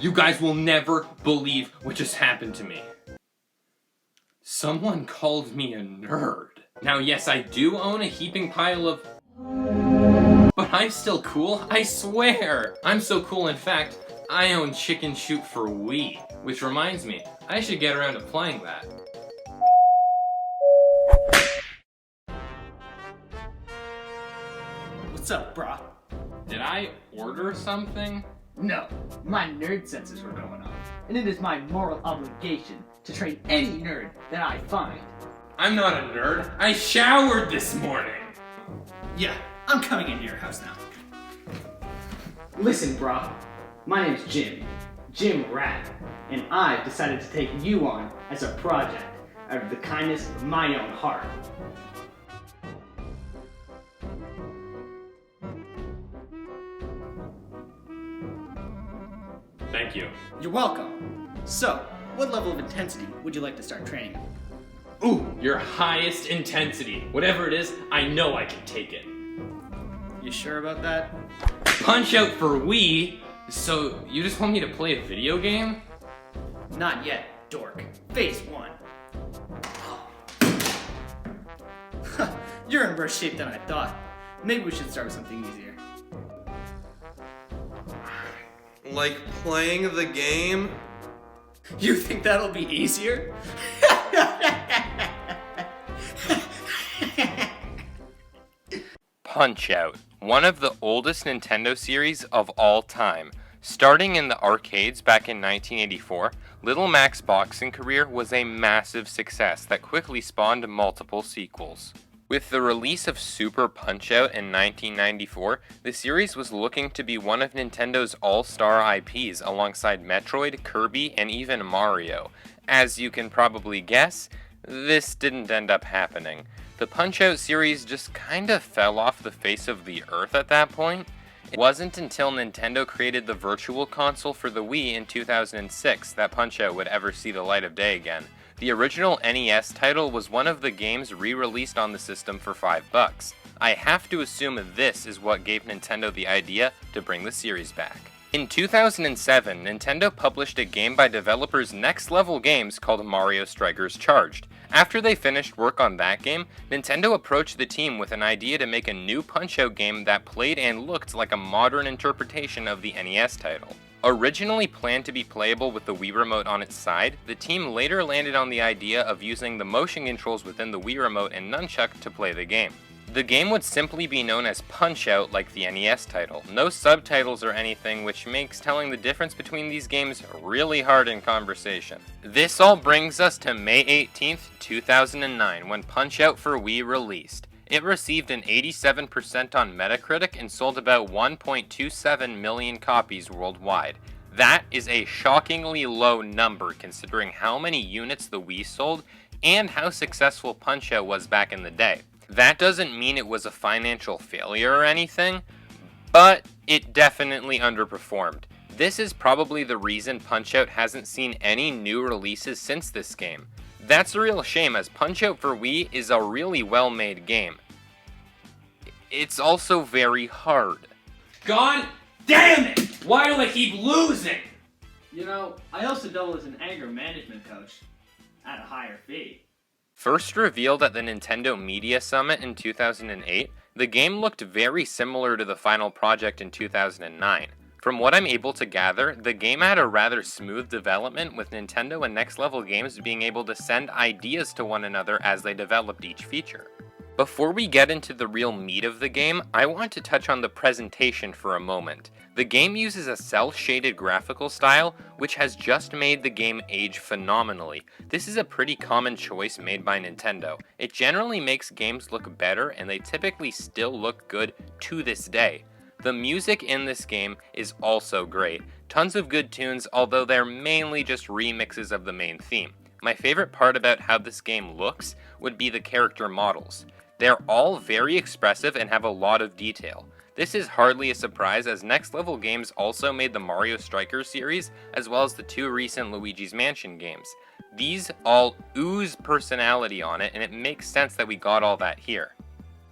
You guys will never believe what just happened to me. Someone called me a nerd. Now yes, I do own a heaping pile of... But I'm still cool, I swear! I'm so cool, in fact, I own Chicken Shoot for Wii. Which reminds me, I should get around to playing that. What's up, brah? Did I order something? No, my nerd senses were going off, and it is my moral obligation to train any nerd that I find. I'm not a nerd. I showered this morning. Yeah, I'm coming into your house now. Listen, brah. My name's Jim Ratt, and I've decided to take you on as a project out of the kindness of my own heart. Thank you. You're welcome. So, what level of intensity would you like to start training at? Ooh, your highest intensity. Whatever it is, I know I can take it. You sure about that? Punch Out for Wii? So, you just want me to play a video game? Not yet, dork. Phase 1. You're in worse shape than I thought. Maybe we should start with something easier. Like playing the game? You think that'll be easier? Punch-Out!, one of the oldest Nintendo series of all time. Starting in the arcades back in 1984, Little Mac's boxing career was a massive success that quickly spawned multiple sequels. With the release of Super Punch-Out in 1994, the series was looking to be one of Nintendo's all-star IPs alongside Metroid, Kirby, and even Mario. As you can probably guess, this didn't end up happening. The Punch-Out series just kinda fell off the face of the earth at that point. It wasn't until Nintendo created the Virtual Console for the Wii in 2006 that Punch-Out would ever see the light of day again. The original NES title was one of the games re-released on the system for $5. I have to assume this is what gave Nintendo the idea to bring the series back. In 2007, Nintendo published a game by developers Next Level Games called Mario Strikers Charged. After they finished work on that game, Nintendo approached the team with an idea to make a new Punch-Out game that played and looked like a modern interpretation of the NES title. Originally planned to be playable with the Wii Remote on its side, the team later landed on the idea of using the motion controls within the Wii Remote and Nunchuck to play the game. The game would simply be known as Punch-Out like the NES title, no subtitles or anything, which makes telling the difference between these games really hard in conversation. This all brings us to May 18th, 2009, when Punch-Out for Wii released. It received an 87% on Metacritic and sold about 1.27 million copies worldwide. That is a shockingly low number considering how many units the Wii sold and how successful Punch-Out was back in the day. That doesn't mean it was a financial failure or anything, but it definitely underperformed. This is probably the reason Punch-Out hasn't seen any new releases since this game. That's a real shame, as Punch-Out for Wii is a really well-made game. It's also very hard. God damn it! Why do I keep losing? You know, I also double as an anger management coach at a higher fee. First revealed at the Nintendo Media Summit in 2008, the game looked very similar to the final project in 2009. From what I'm able to gather, the game had a rather smooth development, with Nintendo and Next Level Games being able to send ideas to one another as they developed each feature. Before we get into the real meat of the game, I want to touch on the presentation for a moment. The game uses a cel-shaded graphical style, which has just made the game age phenomenally. This is a pretty common choice made by Nintendo. It generally makes games look better, and they typically still look good to this day. The music in this game is also great. Tons of good tunes, although they're mainly just remixes of the main theme. My favorite part about how this game looks would be the character models. They're all very expressive and have a lot of detail. This is hardly a surprise, as Next Level Games also made the Mario Strikers series, as well as the two recent Luigi's Mansion games. These all ooze personality on it, and it makes sense that we got all that here.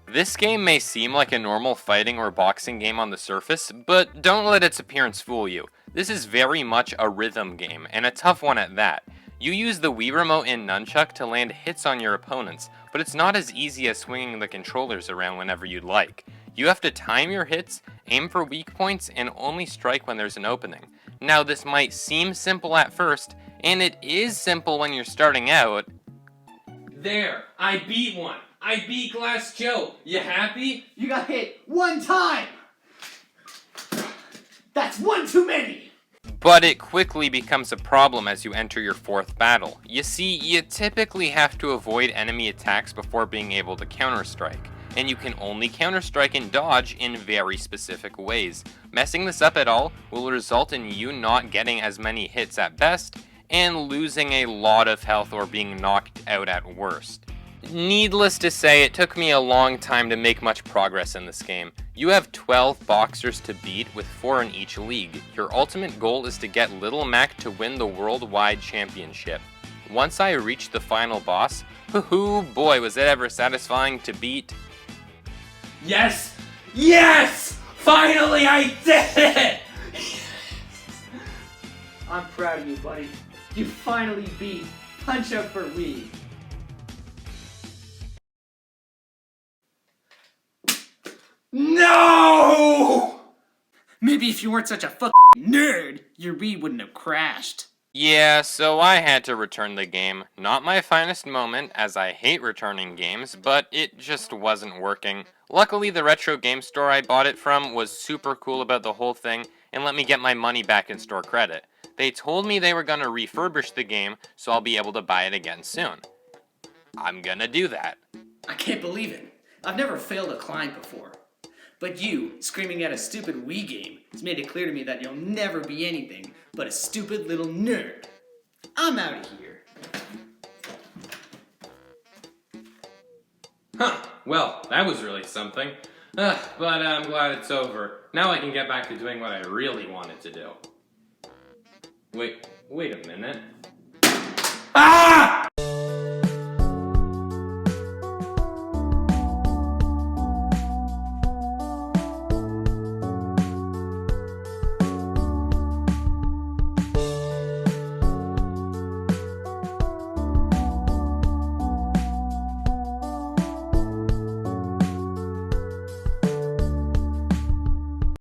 This game may seem like a normal fighting or boxing game on the surface, but don't let its appearance fool you. This is very much a rhythm game, and a tough one at that. You use the Wii Remote and Nunchuck to land hits on your opponents, but it's not as easy as swinging the controllers around whenever you'd like. You have to time your hits, aim for weak points, and only strike when there's an opening. Now this might seem simple at first, and it is simple when you're starting out. There, I beat one. I beat Glass Joe. You happy? You got hit one time! That's one too many! But it quickly becomes a problem as you enter your fourth battle. You see, you typically have to avoid enemy attacks before being able to counter-strike, and you can only counter-strike and dodge in very specific ways. Messing this up at all will result in you not getting as many hits at best, and losing a lot of health or being knocked out at worst. Needless to say, it took me a long time to make much progress in this game. You have 12 boxers to beat, with 4 in each league. Your ultimate goal is to get Little Mac to win the Worldwide Championship. Once I reached the final boss, hoo-hoo, boy was it ever satisfying to beat. Yes! Yes! Finally I did it! I'm proud of you, buddy. You finally beat Punch Out for Wii. No! Maybe if you weren't such a fucking nerd, your Wii wouldn't have crashed. Yeah, so I had to return the game. Not my finest moment, as I hate returning games, but it just wasn't working. Luckily, the retro game store I bought it from was super cool about the whole thing and let me get my money back in store credit. They told me they were gonna refurbish the game, so I'll be able to buy it again soon. I'm gonna do that. I can't believe it. I've never failed a climb before. But you, screaming at a stupid Wii game, has made it clear to me that you'll never be anything but a stupid little nerd. I'm out of here. Huh, well, that was really something. But I'm glad it's over. Now I can get back to doing what I really wanted to do. Wait a minute. Ah!